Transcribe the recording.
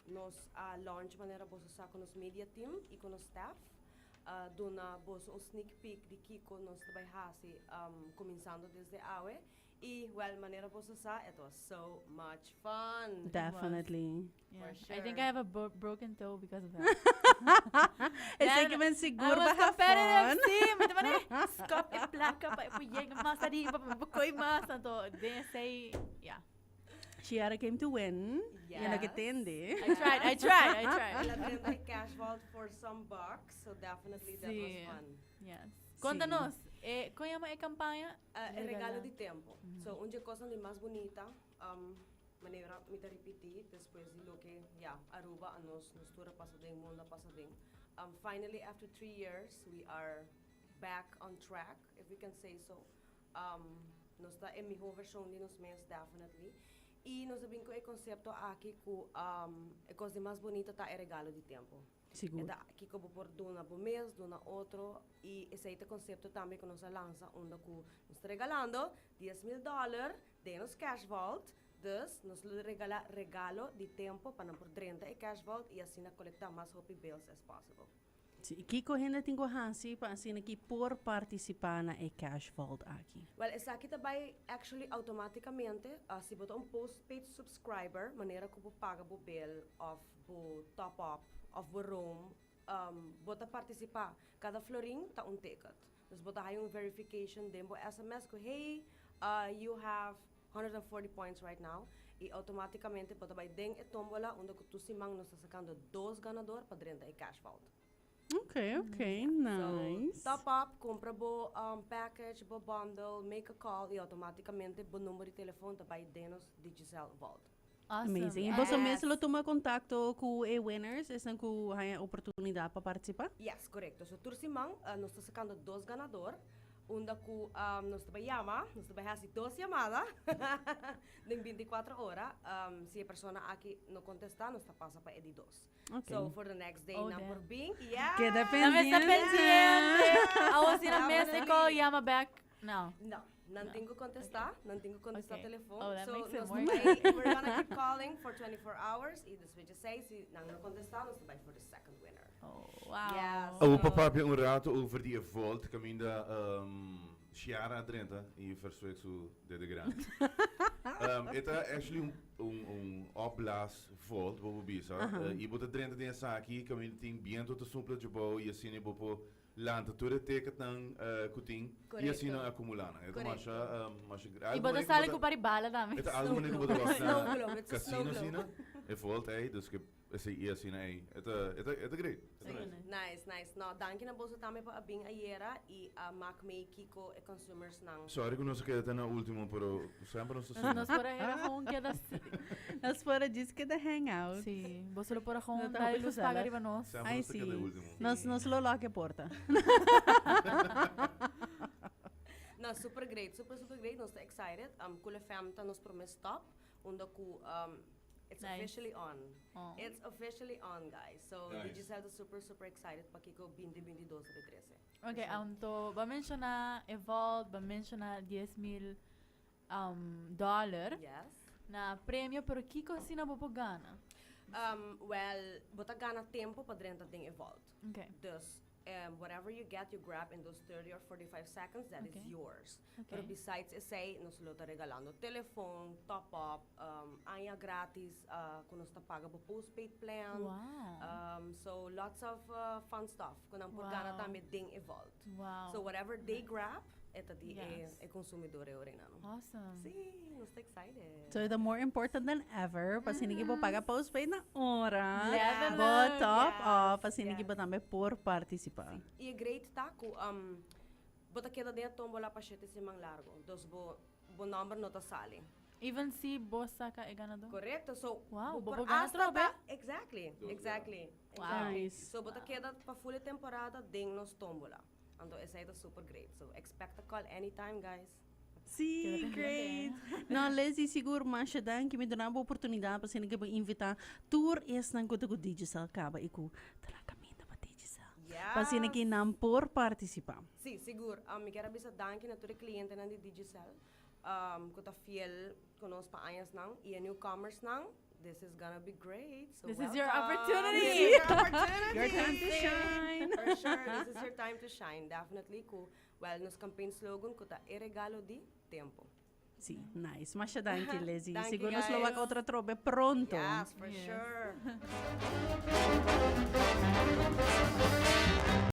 nos launch maneira bosa sa com os media team e com os staff. Dona bosa sneak peek de Kiko nos trabalhar começando desde awe. E, well, maneira bosa sa, it was so much fun. Definitely. Yeah. For sure. I think I have a broken toe because of that. It's like man siguro I was ba competitive hapon? team. Ito man skop e plaka pa ipuyeng mas adi pa bukoy mas to. They say yeah. Chiara came to win. Yes. Yan nagitindi. I tried. Ela tinha cash vault for some bucks, so definitely that was Sí. fun. Yes. Contanos, kuya mo campaña? É regalo de tempo. So, onde coisa de mais bonita, maneira me te repetir, depois de lo que, Aruba, nos tura passadinho, mundo passadinho. Finally, after 3 years, we are back on track, if we can say so. Nos está em melhor versão de nos mês, definitely. E nós sabemos que o conceito aqui, que a coisa mais bonita tá é regalo de tempo. Siguro. Então, aqui como por duna por mês, duna outro, e esse é o conceito também que nós lança, onde nós está regalando $10,000 de nos cash vault, dus nós regala regalo de tempo para por 30 e cash vault e assim coletar mais happy bills as possible. Kiko ainda tem hansi pa assim aqui por participar na cash vault aqui. Well, essa aqui também actually automaticamente, se botar postpaid subscriber, maneira que você paga o bill of o top up of o room, bota participar. Cada florim tá ticket. Dus bota aí verification demo SMS que hey, you have 140 points right now. E automaticamente bota vai deng e tombola onde que tu simang nos está sacando 2 ganador para 30 e cash vault. Okay, nice. So, top up, compra bo package, bo bundle, make a call e automaticamente bo número de telefone também denos Digicel Vault. Awesome. Amazing. E você mesmo toma contato com os winners, essa que tem a oportunidade para participar? Yes, correcto. So, tursimang, nós está sacando 2 ganador. Onda que nós também chama, nós também faz 2 chamadas em 24 horas. Se a pessoa aqui não contestar, nós está passa para Edi 2. Okay. So, for the next day, number damn. being, yeah. Queda Nami sa pendiente. pendiente. I was in Mexico, Yama back. No. Não tenho que contestar, não tenho que contestar Okay. telefone. Oh, that So, makes it nós more também, we're gonna keep calling for 24 hours. E depois de 6, se não contestar, nós também for the second winner. Oh, wow. Yes. We praten een raad over die volt. Ik heb de Chiara Drenthe e versuik zo de graan. Het is actually opblaas volt, wat we bezig. Je moet Drenthe die zaken, ik heb een ding bien tot de soepel gebouw, je ziet niet op land toe de teken dan kuting, je ziet een acumulana. Het is maar Iba da sali ko paribala namin. het is algemeen niet wat er Snow was globe, it's a snow casino globe. zien. Het volt dus ik esse ia assim aí. Het is great. Nice. No, danke na boso tame pa abing ayera e mak me kiko e consumers nang. Sorry que não se queda na última, pero sempre não se Nos por ahí kung queda Nós fora disso que da hangout. Sí, vos solo por kung No, dahil tapos luz sala. paga riba nos. Sempre Ai, não se queda sim. último. Nós loloca a porta. No, super great. Nós tá excited. Kule fam ta nos promise stop. Unda ku it's Nice. officially on. Oh. It's officially on, guys. So, Nice. Digicel is super excited pa kiko 2022 sa 13. Okay, to ba mention na Evolve, ba mention na 10,000 dollar Yes. na premyo pero kiko sinabupagana. Well, botagana tempo pa drin ting evolved. Okay. Dus, whatever you get, you grab in those 30 or 45 seconds, that is Okay. yours. Okay. Pero besides say, nos lo ta regalando telefone, top up, anya gratis, kung nos ta paga po postpaid plan. Wow. So lots of fun stuff. Kung ang pagkana Wow. tami ding evolved. Wow. So whatever they grab, ito di Yes. consumidore rin ano. Awesome. See, nos ta excited. So, the more important than ever, pas hindi po paga postpaid na ora. Level Bo up. top Yes, up, pas hindi yes. po tamay por participar. E great taco, bota queda dentro tombola pa siete simang largo. Dos bo number no ta sali. Even si bossa ka ganado. Correcto. So, Wow, por bobogana hasta trobe. exactly. Wow. Nice. So, bota queda pa full temporada ding nos tombola. Ando esa ito super great. So, expect a call anytime, guys. Sim, great. Não, Lizzi, seguro, mas siya dan, que me dá uma oportunidade para você que invitar tour es nang kuto ko Digicel kaba iku talaga minta pa Digicel. Yeah. Para você que não por participar. Sì, sicuro. Mi quero bisa danke na tutti cliente nan di Digicel. Kuta fiel konos pa ayas nang, e newcomers nang, this is gonna be great. So This is your welcome. opportunity. This is your opportunity. Your time to shine. For sure, this is your time to shine. Definitely ko wellness campaign slogan ko ta e regalo di tempo. Sì, nice. Masya danke, Lizzi. Thank you, Siguro guys. Slovak outra trobe pronto. Yes, for Yes. sure.